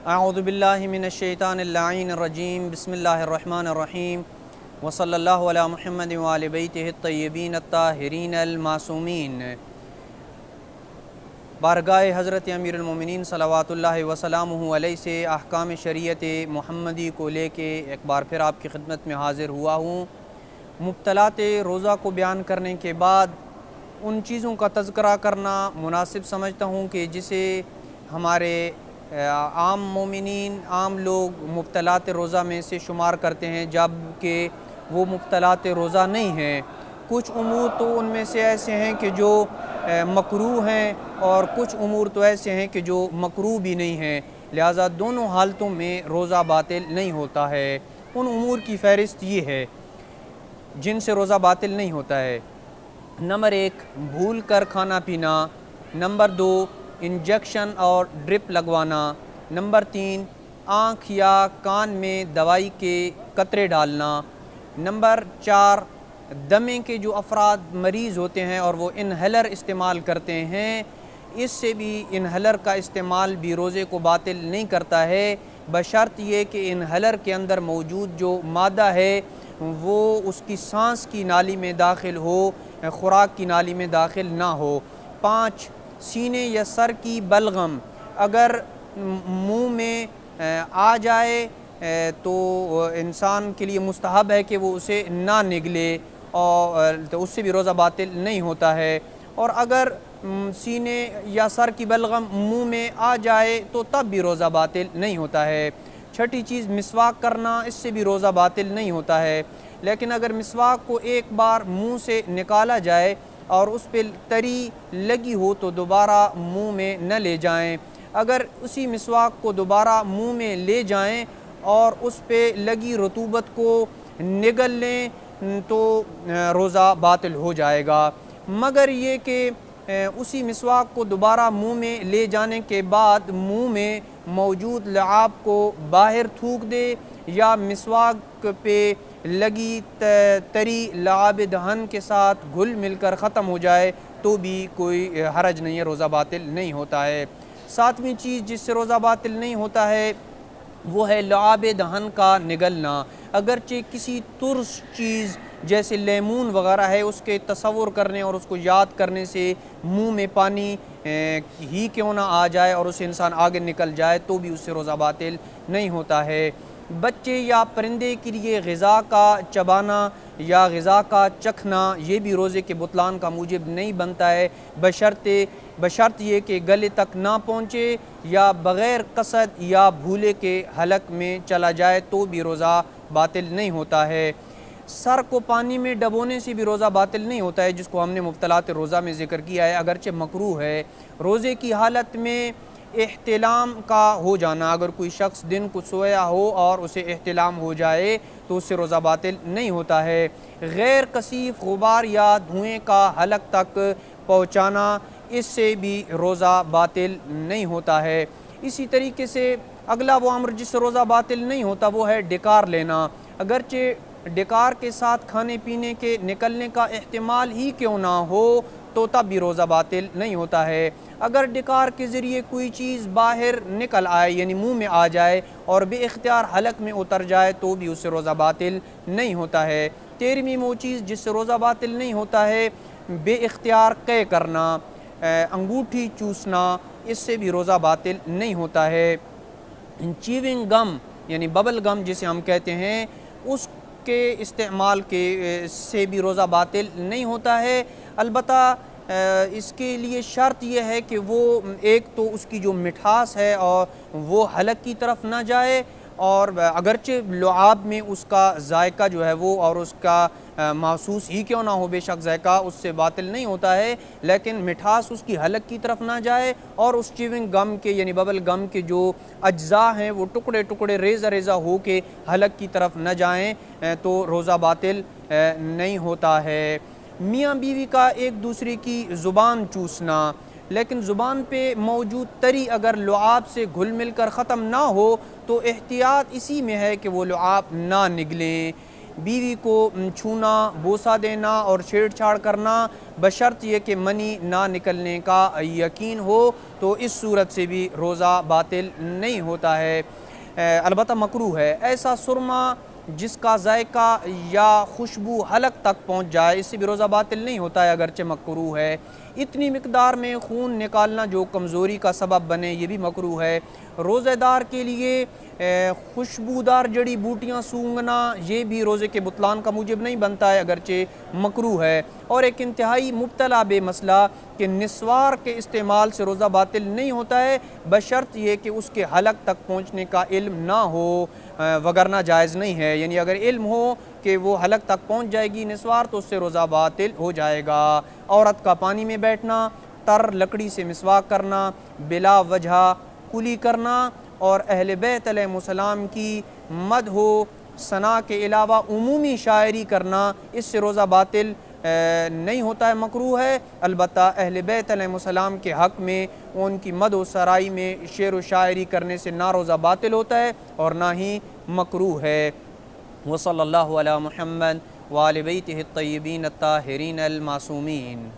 अऊज़ु बिल्लाहि मिनश्शैतानिर्रजीम बिस्मिल्लाहिर्रहमानिर्रहीम वसल्लल्लाहु अला मुहम्मद व आलि बैतिहि अत्तय्यबीन अत्ताहिरीन अल-मासूमीन। बारगाह हज़रत अमीरुल मोमिनीन सल्लल्लाहु वसल्लम अलैहि से अहकाम शरीयत मुहम्मदी को लेके एक बार फिर आपकी खिदमत में हाज़िर हुआ हूँ। मुब्तलात रोज़ा को बयान करने के बाद उन चीज़ों का तज़किरा करना मुनासिब समझता हूँ कि जिसे हमारे आम मोमिनीन आम लोग मुब्तलात रोज़ा में से शुमार करते हैं, जबकि वो मुब्तलात रोज़ा नहीं हैं। कुछ उमूर तो उनमें से ऐसे हैं कि जो मकरूह हैं और कुछ उमूर तो ऐसे हैं कि जो मकरूह भी नहीं हैं, लिहाजा दोनों हालतों में रोज़ा बातिल नहीं होता है। उन उमूर की फ़हरिस्त ये है जिनसे रोज़ा बातिल नहीं होता है। नंबर 1, भूल कर खाना पीना। नंबर 2, इंजेक्शन और ड्रिप लगवाना। नंबर 3, आँख या कान में दवाई के कतरे डालना। नंबर 4, दमे के जो अफराद मरीज़ होते हैं और वो इनहेलर इस्तेमाल करते हैं, इससे भी इनहेलर का इस्तेमाल भी रोज़े को बातिल नहीं करता है, बशर्त ये कि इनहेलर के अंदर मौजूद जो मादा है वो उसकी सांस की नाली में दाखिल हो, खुराक की नाली में दाखिल ना हो। 5, सीने या सर की बलगम अगर मुंह में आ जाए तो इंसान के लिए मुस्तहब है कि वो उसे ना निगले, और तो उससे भी रोज़ा बातिल नहीं होता है। और अगर सीने या सर की बलगम मुंह में आ जाए तो तब भी रोज़ा बातिल नहीं होता है। छठी चीज़ मिसवाक करना, इससे भी रोज़ा बातिल नहीं होता है। लेकिन अगर मिसवाक को एक बार मुंह से निकाला जाए और उस पर तरी लगी हो तो दोबारा मुंह में न ले जाएं। अगर उसी मिसवाक को दोबारा मुंह में ले जाएं और उस पर लगी रतूबत को निगल लें तो रोज़ा बातिल हो जाएगा। मगर ये कि उसी मिसवाक को दोबारा मुंह में ले जाने के बाद मुंह में मौजूद लआब को बाहर थूक दे या मिसवाक पे लगी तरी लआब दहन के साथ घुल मिलकर ख़त्म हो जाए तो भी कोई हरज नहीं है, रोज़ा बातिल नहीं होता है। 7वीं चीज़ जिससे रोज़ा बातिल नहीं होता है वो है लआब दहन का निगलना। अगरचे किसी तुर्श चीज़ जैसे लेमून वग़ैरह है उसके तसव्वुर करने और उसको याद करने से मुंह में पानी ही क्यों ना आ जाए और उसे इंसान आगे निकल जाए तो भी उससे रोज़ा बातिल नहीं होता है। बच्चे या परिंदे के लिए ग़िज़ा का चबाना या ग़िज़ा का चखना ये भी रोज़े के बुतलान का मूजिब नहीं बनता है, बशर्त ये कि गले तक ना पहुँचे या बग़ैर कसद या भूले के हलक में चला जाए तो भी रोज़ा बातिल नहीं होता है। सर को पानी में डबोने से भी रोज़ा बातिल नहीं होता है, जिसको हमने मुब्तलात रोज़ा में ज़िक्र किया है, अगरचे मकरूह है। रोज़े की हालत में एहतिलाम का हो जाना, अगर कोई शख्स दिन को सोया हो और उसे एहतिलाम हो जाए तो उससे रोज़ा बातिल नहीं होता है। गैर कसीफ गुबार या धुएँ का हलक तक पहुँचाना, इससे भी रोज़ा बातिल नहीं होता है। इसी तरीके से अगला वो अम्र जिससे रोज़ा बातिल नहीं होता वो है डिकार लेना। अगरचे डिकार के साथ खाने पीने के निकलने का एहतिमाल ही क्यों ना हो तो तब भी रोज़ा बातिल नहीं होता है। अगर डिकार के ज़रिए कोई चीज़ बाहर निकल आए यानी मुंह में आ जाए और बेइख्तियार हलक में उतर जाए तो भी उससे रोज़ा बातिल नहीं होता है। 13वीं वो चीज़ जिससे रोज़ा बातिल नहीं होता है बेइख्तियार क़े करना, अंगूठी चूसना, इससे भी रोज़ा बातिल नहीं होता है। च्यूइंग गम यानी बबल गम जिसे हम कहते हैं उसके इस्तेमाल के से भी रोज़ा बातिल नहीं होता है। अलबत्ता इसके लिए शर्त यह है कि वो एक तो उसकी जो मिठास है और वो हलक की तरफ ना जाए, और अगरचे लुआब में उसका जायका जो है वो और उसका महसूस ही क्यों ना हो, बेशक जायका उससे बातिल नहीं होता है, लेकिन मिठास उसकी हलक की तरफ ना जाए और उस च्यूइंग गम के यानी बबल गम के जो अज्जा हैं वो टुकड़े टुकड़े रेज़ा रेज़ा हो के हलक की तरफ न जाएँ तो रोज़ा बातिल नहीं होता है। मियाँ बीवी का एक दूसरे की ज़ुबान चूसना, लेकिन ज़ुबान पे मौजूद तरी अगर लुआब से घुल मिल कर ख़त्म ना हो तो एहतियात इसी में है कि वो लुआब ना निगलें। बीवी को छूना, बोसा देना और छेड़छाड़ करना बशर्त ये कि मनी ना निकलने का यकीन हो, तो इस सूरत से भी रोज़ा बातिल नहीं होता है, अलबत्ता मकरूह है। ऐसा सुरमा जिसका जायका या खुशबू हलक तक पहुंच जाए, इससे भी रोज़ा बातिल नहीं होता है, अगरचे मकरूह है। इतनी मिकदार में खून निकालना जो कमज़ोरी का सबब बने, ये भी मकरूह है। रोज़ेदार के लिए खुशबूदार जड़ी बूटियाँ सूंघना ये भी रोज़े के बुतलान का मूजिब नहीं बनता है, अगरचे मकरूह है। और एक इंतहाई मुब्तला बे मसला कि निस्वार के इस्तेमाल से रोज़ा बातिल नहीं होता है, बशर्त ये कि उसके हलक तक पहुँचने का इल्म ना हो, वगरना जायज़ नहीं है। यानी अगर इल्म हो कि वो हलक तक पहुँच जाएगी निस्वार, तो उससे रोज़ा बातिल हो जाएगा। औरत का पानी में बैठना, तर लकड़ी से मिसवाक करना, बिला वजह कुली करना और अहले बैत अलैहिमुस्सलाम की मदह सना के अलावा उमूमी शायरी करना, इससे रोज़ा बातिल नहीं होता है, मकरूह है। अलबत्ता अहले बैत अलैहिमुस्सलाम के हक़ में उनकी मदह सराई में शेर व शायरी करने से ना रोज़ा बातिल होता है और ना ही मकरूह है। व सल्लल्लाहु अला मुहम्मद व आले बैतिही अत्तय्यबीन अत्ताहिरीन अल मासूमीन।